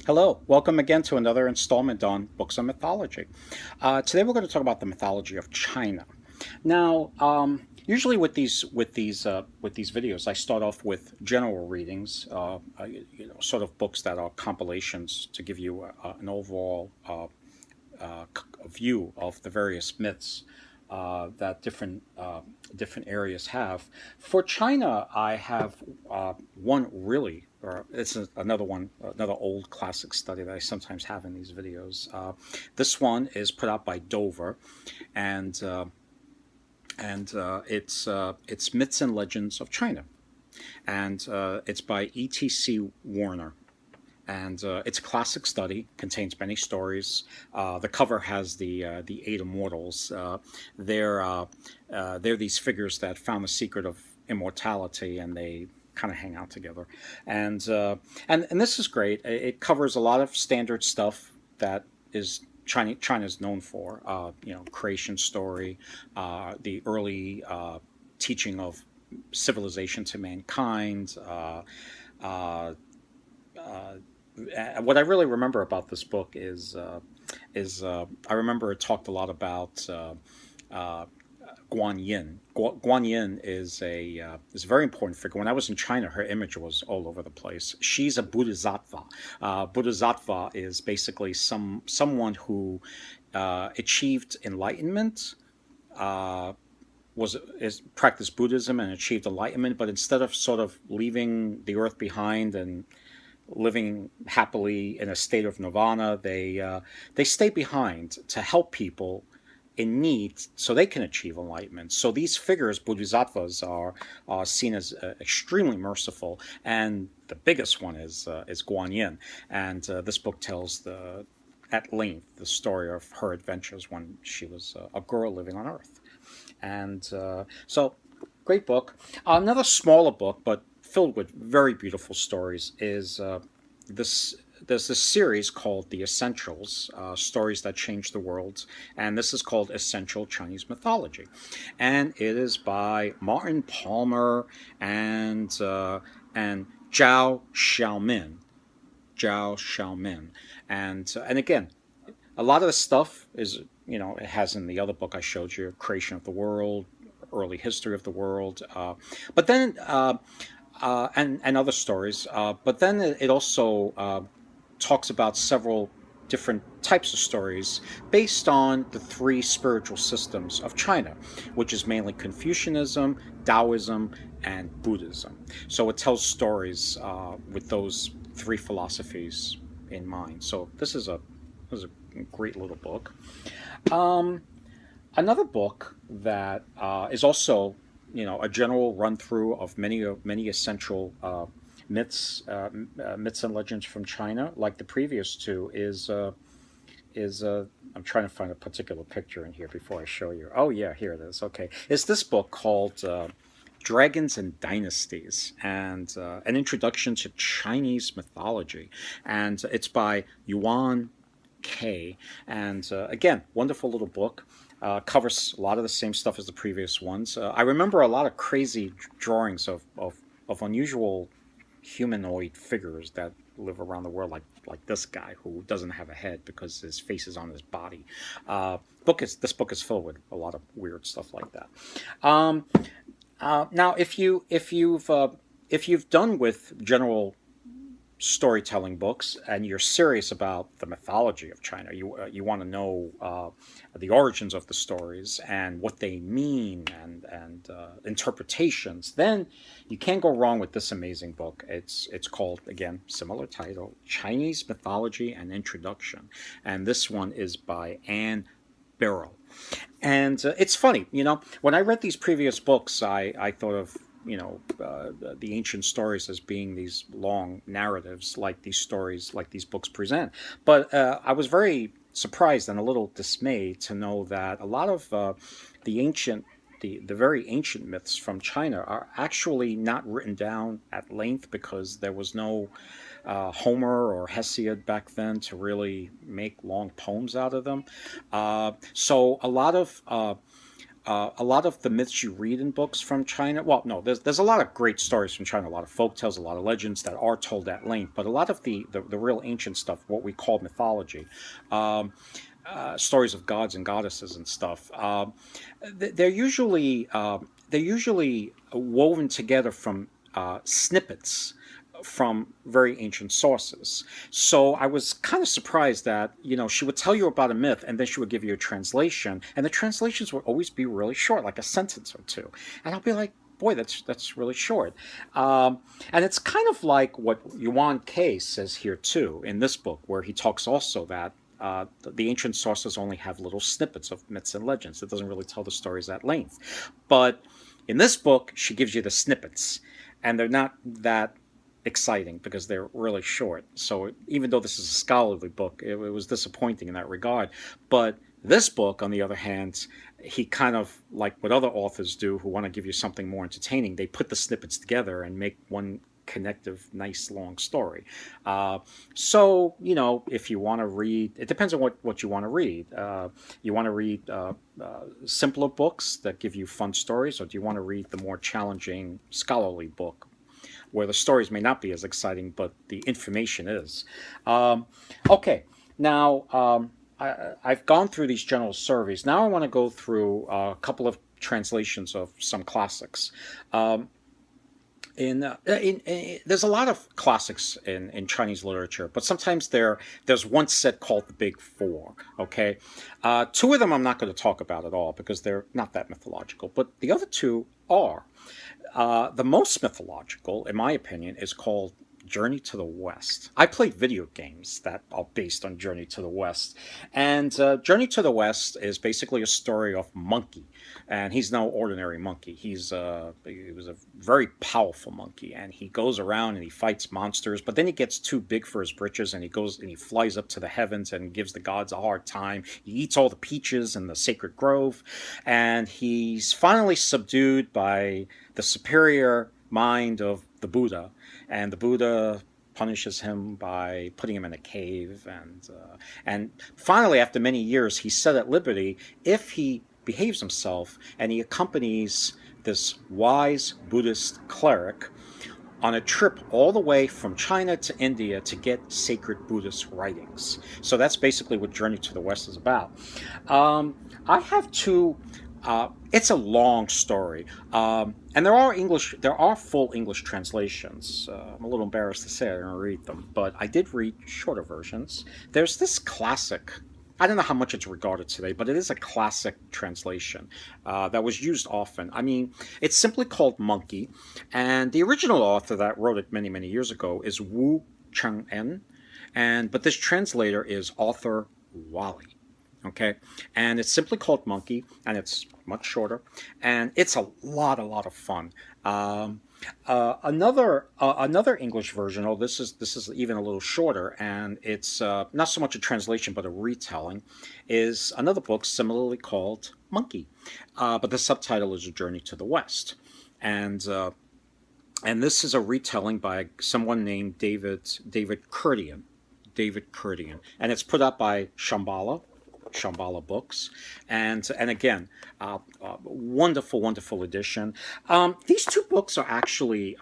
Hello, welcome again to another installment on Books on Mythology. Today we're going to talk about the mythology of China. Now, usually with these videos, I start off with general readings, sort of books that are compilations to give you an overall view of the various myths that different areas have. For China, I have one really, or another one, another old classic study that I sometimes have in these videos. This one is put out by Dover, and it's Myths and Legends of China, and it's by E.T.C. Werner, and it's a classic study. Contains many stories. The cover has the eight immortals. They're these figures that found the secret of immortality, and they kind of hang out together. And this is great. It covers a lot of standard stuff that is China's known for. Creation story, the early teaching of civilization to mankind. Uh, uh, what I really remember about this book is I remember it talked a lot about uh, Guan Yin. Guan Yin is a very important figure. When I was in China, her image was all over the place. She's a bodhisattva. Bodhisattva is basically someone who achieved enlightenment. Uh, was is practiced Buddhism and achieved enlightenment, but instead of sort of leaving the earth behind and living happily in a state of nirvana, they stay behind to help people in need so they can achieve enlightenment. So these figures, bodhisattvas, are seen as extremely merciful, and the biggest one is Guan Yin. And this book tells at length the story of her adventures when she was a girl living on Earth. And so, great book. Another smaller book, but filled with very beautiful stories, is this. There's this series called The Essentials, Stories That Change the World, and this is called Essential Chinese Mythology. And it is by Martin Palmer and Zhao Xiaomin. Zhao Xiaomin. And again, a lot of the stuff is, it has in the other book I showed you, Creation of the World, early history of the world, but then and other stories. But then it also talks about several different types of stories based on the three spiritual systems of China, which is mainly Confucianism, Taoism, and Buddhism. So it tells stories with those three philosophies in mind. So this is a great little book. Um, Another book that is also, a general run through of many essential myths and legends from China, like the previous two, is I'm trying to find a particular picture in here before I show you. Oh yeah, here it is. Okay, it's this book called Dragons and Dynasties, and an introduction to Chinese mythology, and it's by Yuan Ke. And again, wonderful little book. Covers a lot of the same stuff as the previous ones. I remember a lot of crazy drawings of unusual humanoid figures that live around the world, like this guy who doesn't have a head because his face is on his body. This book is filled with a lot of weird stuff like that. Um, Now, if you've done with general storytelling books and you're serious about the mythology of China, you want to know the origins of the stories and what they mean and interpretations, then you can't go wrong with this amazing book. It's called, again, similar title, Chinese Mythology and Introduction, and this one is by Anne Birrell. And it's funny, when I read these previous books, I thought of, the ancient stories as being these long narratives, like these stories, like these books present. But I was very surprised and a little dismayed to know that a lot of the ancient the very ancient myths from China are actually not written down at length because there was no Homer or Hesiod back then to really make long poems out of them. So a lot of a lot of the myths you read in books from China, well, no, there's a lot of great stories from China, a lot of folk tales, a lot of legends that are told at length, but a lot of the real ancient stuff, what we call mythology, um, stories of gods and goddesses and stuff, they're usually woven together from snippets from very ancient sources. So I was kind of surprised that, she would tell you about a myth and then she would give you a translation, and the translations would always be really short, like a sentence or two. And I'll be like, boy, that's really short. And it's kind of like what Yuan Ke says here too in this book, where he talks also that the ancient sources only have little snippets of myths and legends. It doesn't really tell the stories at length. But in this book, she gives you the snippets, and they're not that exciting because they're really short. So even though this is a scholarly book, it was disappointing in that regard. But this book, on the other hand, he kind of, like what other authors do who want to give you something more entertaining, they put the snippets together and make one connective, nice, long story. So, if you want to read, it depends on what you want to read. You want to read simpler books that give you fun stories, or do you want to read the more challenging scholarly book where the stories may not be as exciting, but the information is? Okay, now I've gone through these general surveys. Now I want to go through a couple of translations of some classics. There's a lot of classics in Chinese literature, but sometimes there's one set called the Big Four. Okay, two of them I'm not going to talk about at all because they're not that mythological, but the other two are. The most mythological, in my opinion, is called Journey to the West. I played video games that are based on Journey to the West. And Journey to the West is basically a story of Monkey. And he's no ordinary monkey. He was a very powerful monkey. And he goes around and he fights monsters. But then he gets too big for his britches and he goes and he flies up to the heavens and gives the gods a hard time. He eats all the peaches in the sacred grove. And he's finally subdued by the superior mind of the Buddha, and the Buddha punishes him by putting him in a cave, and finally, after many years, he's set at liberty if he behaves himself, and he accompanies this wise Buddhist cleric on a trip all the way from China to India to get sacred Buddhist writings. So that's basically what Journey to the West is about. I have two. It's a long story, and there are full English translations. I'm a little embarrassed to say I didn't read them, but I did read shorter versions. There's this classic. I don't know how much it's regarded today, but it is a classic translation that was used often. I mean, it's simply called Monkey, and the original author that wrote it many, many years ago is Wu Cheng-en, but this translator is author Walley. Okay, and it's simply called Monkey, and it's much shorter, and it's a lot of fun. Another English version. Oh, this is even a little shorter, and it's not so much a translation but a retelling. Is another book similarly called Monkey, but the subtitle is A Journey to the West, and this is a retelling by someone named David Kherdian. And it's put up by Shambala Books, and again, wonderful edition. These two books are actually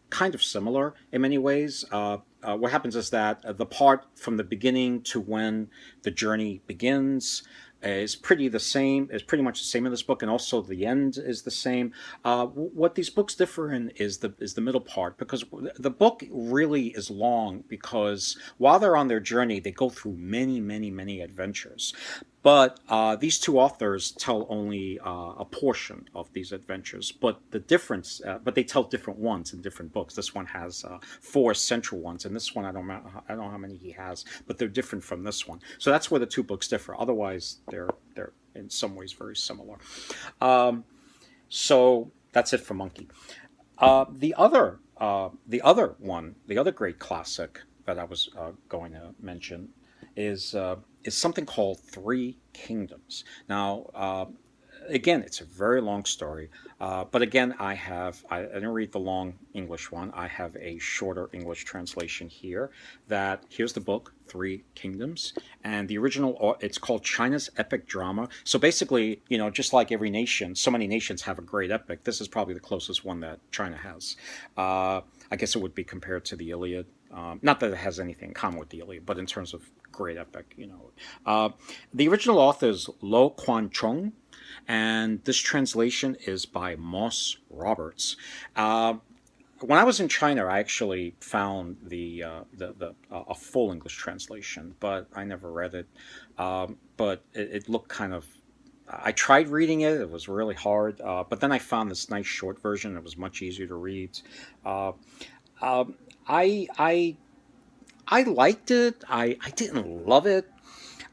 kind of similar in many ways. What happens is that the part from the beginning to when the journey begins is pretty much the same in this book, and also the end is the same. What these books differ in is the middle part, because the book really is long, because while they're on their journey, they go through many adventures. But these two authors tell only a portion of these adventures. But but they tell different ones in different books. This one has 4 central ones, and this one I don't know how many he has, but they're different from this one. So that's where the two books differ. Otherwise, they're in some ways very similar. So that's it for Monkey. The other great classic that I was going to mention is something called Three Kingdoms. Now, Again, it's a very long story. But again, I didn't read the long English one. I have a shorter English translation here. Here's the book, Three Kingdoms. And the original, it's called China's Epic Drama. So basically, just like every nation, so many nations have a great epic. This is probably the closest one that China has. I guess it would be compared to the Iliad. Not that it has anything in common with the Iliad, but in terms of great epic. The original author is Lo Quan Chung, and this translation is by Moss Roberts. Uh, when I was in China, I actually found the a full English translation, but I never read it. But it looked kind of. I tried reading it; it was really hard. But then I found this nice short version. It was much easier to read. Uh, um, I I I liked it. I didn't love it.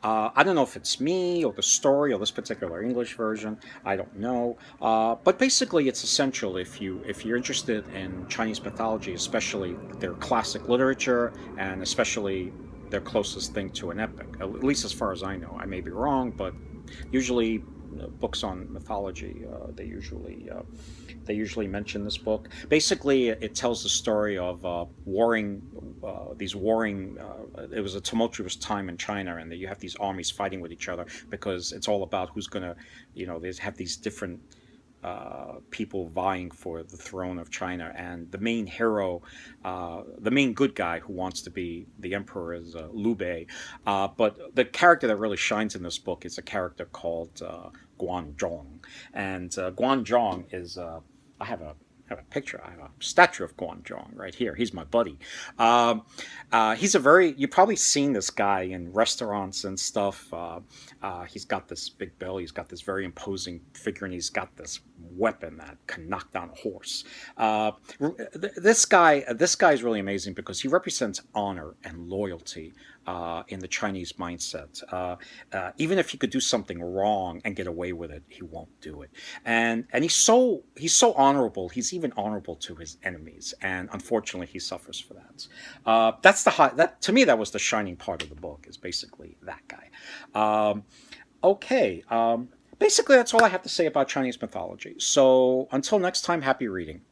I don't know if it's me or the story or this particular English version. I don't know. But basically, it's essential if you're interested in Chinese mythology, especially their classic literature and especially their closest thing to an epic. At least as far as I know. I may be wrong, but usually books on mythology they usually mention this book. Basically, it tells the story of these warring. It was a tumultuous time in China, and you have these armies fighting with each other because it's all about who's gonna, they have these different people vying for the throne of China, and the main hero, the main good guy who wants to be the emperor is Liu Bei. But the character that really shines in this book is a character called Guan Zhong, and Guan Zhong is I have a picture. I have a statue of Guan Zhong right here. He's my buddy. He's a very, you've probably seen this guy in restaurants and stuff. He's got this big belly. He's got this very imposing figure, and he's got this weapon that can knock down a horse. This guy is really amazing because he represents honor and loyalty in the Chinese mindset. Even if he could do something wrong and get away with it, he won't do it. And he's so honorable. He's even honorable to his enemies, and unfortunately, he suffers for that. That's the high. That to me, that was the shining part of the book. Is basically that guy. Um, okay. Basically, that's all I have to say about Chinese mythology. So until next time, happy reading.